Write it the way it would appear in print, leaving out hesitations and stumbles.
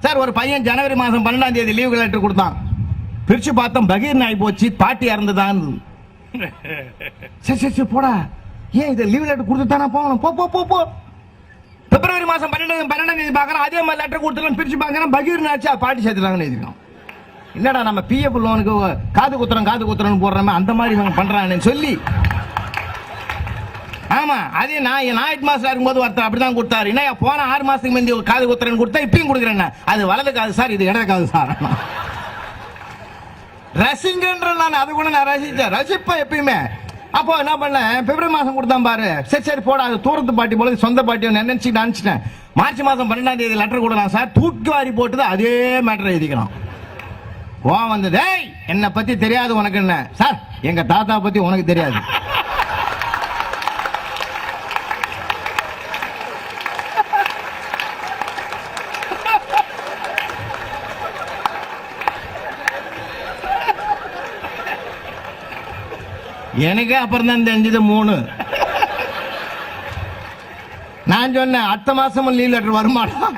Sir ஒரு பையன் ஜனவரி மாசம் 12ஆம் தேதி லீவு லெட்டர் கொடுத்தான். பிரிச்சு பார்த்தோம் பகீர் நாய் போச்சு, பாட்டி இறந்துதான். சரி சரி சரி போடா, ஏன் இது லீவு லெட்டர் கொடுத்துட்டானா போகணும், போ போ போ போ. பிப்ரவரி மாசம் 12ஆம் தேதி பார்க்கறோம், அதே மாதிரி லெட்டர் கொடுத்துலாம். பிரிச்சு பார்க்கறோம் பகீர் நாச்சா பாட்டி சேர்த்துட்டாங்கன்னு எழுதிருக்கோம். இல்லடா நம்ம பிஎஃப் லோனுக்கு காது குத்துறோம் போடுறோமே அந்த மாதிரி இவங்க பண்றாங்கன்னு சொல்லி. ஆமா அதே நான் நைட் மாசம் இருக்கும்போது ஒருத்தர் அப்படிதான் கொடுத்தாரு. என்ன போன 6 மாசத்துக்கு முந்தைய காது குத்துறேன்னு கொடுத்தா இப்பயும் கொடுக்குறேன். அது வலது காது சார், இது இடது காது சார். ரசிங்கன்ற நான் அது கூட நான் ரசிப்பேன் எப்பயுமே. அப்போ என்ன பண்ணேன், பிப்ரவரி மாசம் கொடுத்தான் பாரு. சரி சரி போட, அது தூரத்து பாட்டி போல சொந்த பாட்டி நினைச்சிட்டேன். மார்ச் மாசம் 12ஆம் தேதி லெட்டர் கொடுக்கலாம் சார். தூக்கி வாரி போட்டு அதே மேட்டர் எழுதிக்கணும். வந்தது என்னை பத்தி தெரியாது உனக்கு என்ன சார், எங்க தாத்தா பத்தி உனக்கு தெரியாது. எனக்கு அப்புறம் தான் தெரிஞ்சது 3. நான் சொன்னேன் அடுத்த மாசமும் லீவ் லெட்டர் வருமானம்.